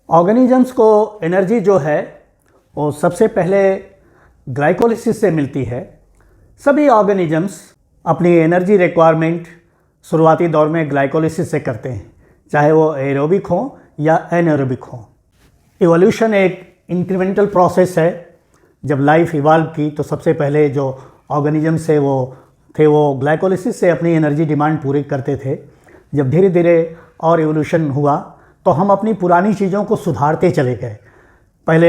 Organisms को energy जो है वो सबसे पहले ग्लाइकोलिसिस से मिलती है। सभी ऑर्गेनिजम्स अपनी एनर्जी रिक्वायरमेंट शुरुआती दौर में ग्लाइकोलिसिस से करते हैं, चाहे वो एरोबिक हो या एनएरोबिक हो। इवोल्यूशन एक इंक्रीमेंटल प्रोसेस है। जब लाइफ इवाल्व की तो सबसे पहले जो ऑर्गेनिजम्स थे वो ग्लाइकोलिसिस से अपनी एनर्जी डिमांड पूरी करते थे। जब धीरे धीरे और इवोल्यूशन हुआ तो हम अपनी पुरानी चीज़ों को सुधारते चले गए। पहले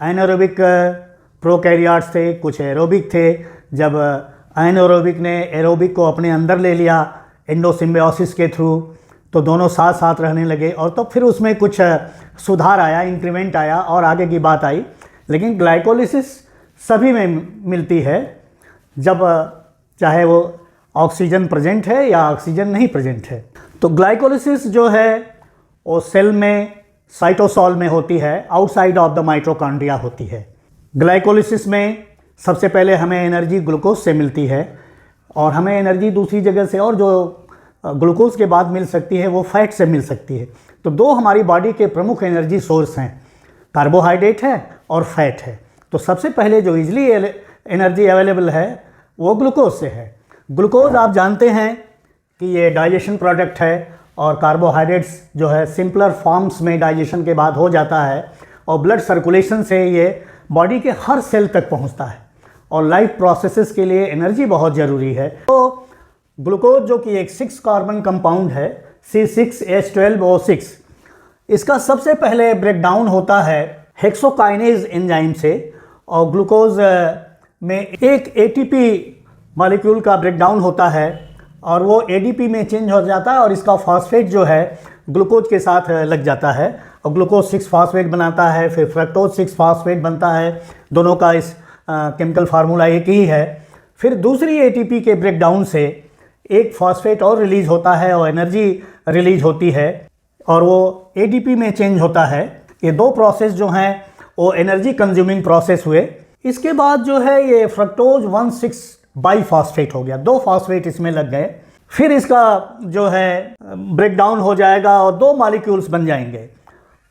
एनारोबिक प्रोकैरियोट्स थे, कुछ एरोबिक थे। जब एनारोबिक ने एरोबिक को अपने अंदर ले लिया एंडोसिम्बायोसिस के थ्रू, तो दोनों साथ साथ रहने लगे और तो फिर उसमें कुछ सुधार आया, इंक्रीमेंट आया और आगे की बात आई। लेकिन ग्लाइकोलिसिस सभी में मिलती है, जब चाहे वो ऑक्सीजन प्रेजेंट है या ऑक्सीजन नहीं प्रेजेंट है। तो ग्लाइकोलिसिस जो है वो सेल में साइटोसॉल में होती है, आउटसाइड ऑफ द माइटोकॉन्ड्रिया होती है। ग्लाइकोलिसिस में सबसे पहले हमें एनर्जी ग्लूकोज से मिलती है और हमें एनर्जी दूसरी जगह से और जो ग्लूकोज के बाद मिल सकती है वो फैट से मिल सकती है। तो दो हमारी बॉडी के प्रमुख एनर्जी सोर्स हैं, कार्बोहाइड्रेट है और फैट है। तो सबसे पहले जो इजली एनर्जी अवेलेबल है वो ग्लूकोज से है। ग्लूकोज आप जानते हैं कि ये डाइजेशन प्रोडक्ट है और कार्बोहाइड्रेट्स जो है सिंपलर फॉर्म्स में डाइजेशन के बाद हो जाता है और ब्लड सर्कुलेशन से ये बॉडी के हर सेल तक पहुंचता है और लाइफ प्रोसेसेस के लिए एनर्जी बहुत ज़रूरी है। तो ग्लूकोज जो कि एक 6 कार्बन कंपाउंड है C6H12O6, इसका सबसे पहले ब्रेकडाउन होता है हेक्सोकाइनेज एंजाइम से और ग्लूकोज में एक ATP मॉलिक्यूल का ब्रेकडाउन होता है और वो ADP में चेंज हो जाता है और इसका फॉस्फेट जो है ग्लूकोज के साथ लग जाता है और ग्लूकोज 6 फॉस्फेट बनाता है। फिर फ्रक्टोज 6 फॉस्फेट बनता है। दोनों का इस केमिकल फार्मूला एक ही है। फिर दूसरी ATP के ब्रेकडाउन से एक फॉस्फेट और रिलीज होता है और एनर्जी रिलीज होती है और वो ADP में चेंज होता है। ये दो प्रोसेस जो हैं वो एनर्जी कंज्यूमिंग प्रोसेस हुए। इसके बाद जो है ये फ्रक्टोज 1,6 बाईफॉस्फेट हो गया, 2 फॉस्फेट इसमें लग गए। फिर इसका जो है ब्रेकडाउन हो जाएगा और 2 मॉलिक्यूल्स बन जाएंगे।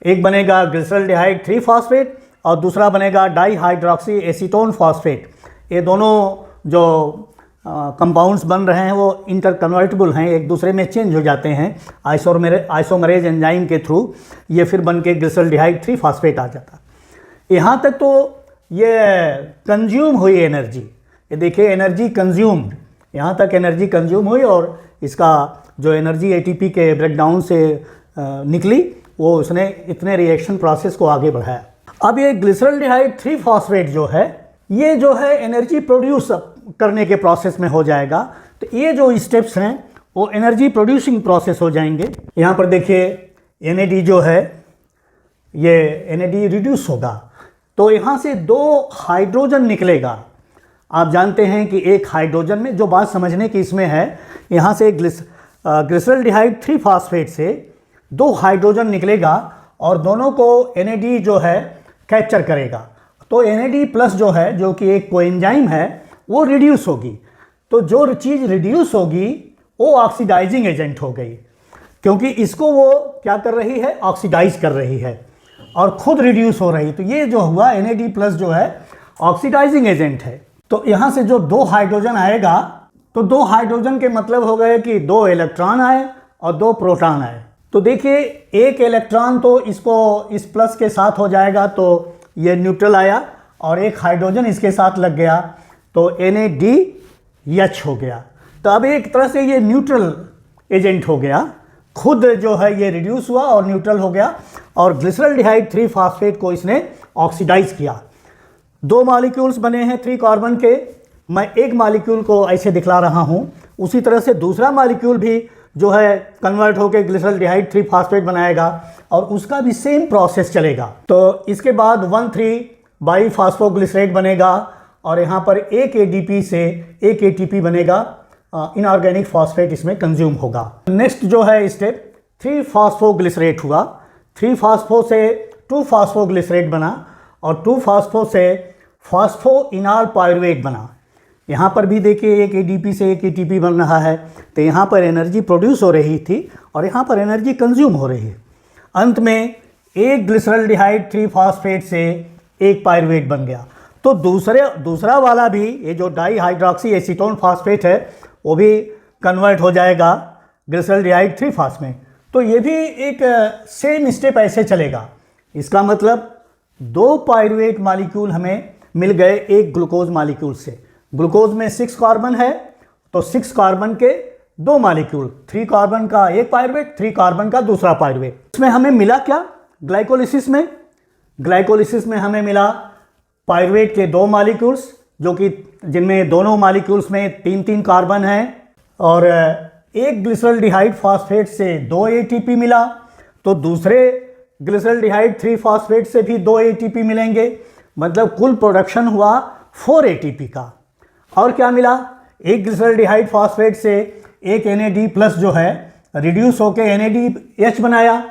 एक बनेगा ग्लिसरॉल्डिहाइड 3 फॉस्फेट और दूसरा बनेगा डाईहाइड्रोक्सी एसीटोन फॉस्फेट। ये दोनों जो कंपाउंड्स बन रहे हैं वो इंटरकन्वर्टिबल हैं, एक दूसरे में चेंज हो जाते हैं आइसोमरेज एंजाइम के थ्रू। ये फिर बन के ग्लिसरॉल्डिहाइड 3 फॉस्फेट आ जाता। यहाँ तक तो ये कंज्यूम हुई एनर्जी, ये देखिए एनर्जी कंज्यूम्ड, यहाँ तक एनर्जी कंज्यूम हुई और इसका जो एनर्जी ATP के ब्रेकडाउन से निकली वो उसने इतने रिएक्शन प्रोसेस को आगे बढ़ाया। अब ये ग्लिसरॉल्डिहाइड 3 फॉस्फेट जो है ये जो है एनर्जी प्रोड्यूस करने के प्रोसेस में हो जाएगा। तो ये जो स्टेप्स हैं वो एनर्जी प्रोड्यूसिंग प्रोसेस हो जाएंगे। यहाँ पर देखिए NAD जो है ये NAD रिड्यूस होगा तो यहाँ से 2 हाइड्रोजन निकलेगा। आप जानते हैं कि एक हाइड्रोजन में जो बात समझने की इसमें है, यहाँ से ग्लिसरॉल्डिहाइड 3 फॉस्फेट से 2 हाइड्रोजन निकलेगा और दोनों को NAD जो है कैप्चर करेगा। तो NAD प्लस जो है जो कि एक कोएंजाइम है वो रिड्यूस होगी। तो जो चीज़ रिड्यूस होगी वो ऑक्सीडाइजिंग एजेंट हो गई, क्योंकि इसको वो क्या कर रही है, ऑक्सीडाइज कर रही है और खुद रिड्यूस हो रही। तो ये जो हुआ NAD प्लस जो है ऑक्सीडाइजिंग एजेंट है। तो यहाँ से जो 2 हाइड्रोजन आएगा तो 2 हाइड्रोजन के मतलब हो गए कि 2 इलेक्ट्रॉन आए और 2 प्रोटॉन आए। तो देखिए एक इलेक्ट्रॉन तो इसको इस प्लस के साथ हो जाएगा तो ये न्यूट्रल आया और एक हाइड्रोजन इसके साथ लग गया तो NADH हो गया। तो अब एक तरह से ये न्यूट्रल एजेंट हो गया, खुद जो है ये रिड्यूस हुआ और न्यूट्रल हो गया और ग्लिसरॉल्डिहाइड 3 फॉस्फेट को इसने ऑक्सीडाइज किया। 2 मॉलिक्यूल्स बने हैं 3 कार्बन के। मैं एक मॉलिक्यूल को ऐसे दिखला रहा हूँ, उसी तरह से दूसरा मॉलिक्यूल भी जो है कन्वर्ट होकर ग्लिसरॉल्डिहाइड 3 फॉस्फेट बनाएगा और उसका भी सेम प्रोसेस चलेगा। तो इसके बाद 1,3 बाईफॉस्फोग्लिसरेट बनेगा और यहाँ पर एक ADP से एक ATP बनेगा, इनऑर्गेनिक फॉस्फेट इसमें कंज्यूम होगा। नेक्स्ट जो है स्टेप 3 फॉस्फोग्लिसरेट हुआ, 3 फॉस्फो से 2 फॉस्फोग्लिसरेट बना और 2 फॉस्फो से फॉस्फोइनॉल पायरुवेट बना। यहाँ पर भी देखिए एक ADP से एक ATP बन रहा है। तो यहाँ पर एनर्जी प्रोड्यूस हो रही थी और यहाँ पर एनर्जी कंज्यूम हो रही है। अंत में एक ग्लिसरल्डिहाइड 3 फॉस्फेट से एक पायरुवेट बन गया। तो दूसरा वाला भी, ये जो डाई हाइड्रोक्सी एसीटोन फॉस्फेट है, वो भी कन्वर्ट हो जाएगा ग्लिसरल्डिहाइड 3 फॉस्फेट में। तो ये भी एक सेम स्टेप ऐसे चलेगा। इसका मतलब 2 पायरुवेट मॉलिक्यूल हमें मिल गए एक ग्लूकोज मॉलिक्यूल से। ग्लूकोज में 6 कार्बन है, तो 6 कार्बन के 2 मॉलिक्यूल, 3 कार्बन का एक पायरुवेट, 3 कार्बन का दूसरा पायरुवेट। इसमें हमें मिला क्या ग्लाइकोलिसिस में? ग्लाइकोलिसिस में हमें मिला पायरुवेट के 2 मॉलिक्यूल्स, जो कि जिनमें दोनों मॉलिक्यूल्स में 3-3 कार्बन हैं, और एक ग्लिसरल्डिहाइड फॉस्फेट से 2 एटीपी मिला। तो दूसरे ग्लिसरल्डिहाइड 3 फॉस्फेट से भी 2 एटीपी मिलेंगे, मतलब कुल प्रोडक्शन हुआ 4 एटीपी का। और क्या मिला? एक ग्लिसरल्डिहाइड फॉस्फेट से एक NAD+ जो है रिड्यूस होकर NADH बनाया,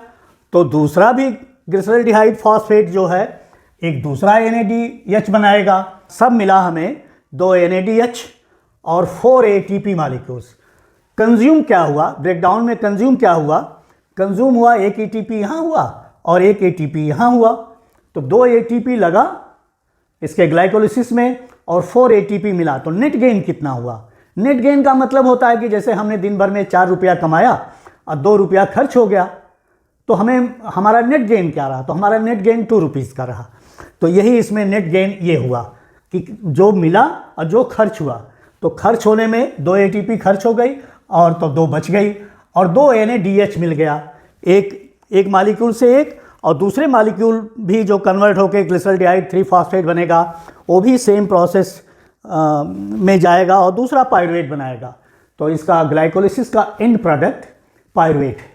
तो दूसरा भी ग्लिसरल्डिहाइड फॉस्फेट जो है एक दूसरा NADH बनाएगा। सब मिला हमें 2 NADH और 4 ATP मॉलिक्यूल्स। कंज्यूम क्या हुआ? ब्रेकडाउन में कंज्यूम क्या हुआ? कंज्यूम हुआ एक ATP यहाँ हुआ और एक ATP यहाँ हुआ, तो 2 ATP लगा इसके ग्लाइकोलिसिस में और 4 ATP मिला। तो नेट गेन कितना हुआ? नेट गेन का मतलब होता है कि जैसे हमने दिन भर में 4 रुपया कमाया और 2 रुपया खर्च हो गया, तो हमारा नेट गेन क्या रहा? तो हमारा नेट गेन 2 रुपीज़ का रहा। तो यही इसमें नेट गेन ये हुआ कि जो मिला और जो खर्च हुआ, तो खर्च होने में 2 ATP खर्च हो गई और तो 2 बच गई, और 2 NADH मिल गया, एक मॉलिक्यूल से एक, और दूसरे मॉलिक्यूल भी जो कन्वर्ट होकर ग्लिसरल्डिहाइड 3 फॉस्फेट बनेगा, वो भी सेम प्रोसेस में जाएगा और दूसरा पायरुवेट बनाएगा। तो इसका ग्लाइकोलिसिस का एंड प्रोडक्ट पायरुवेट है।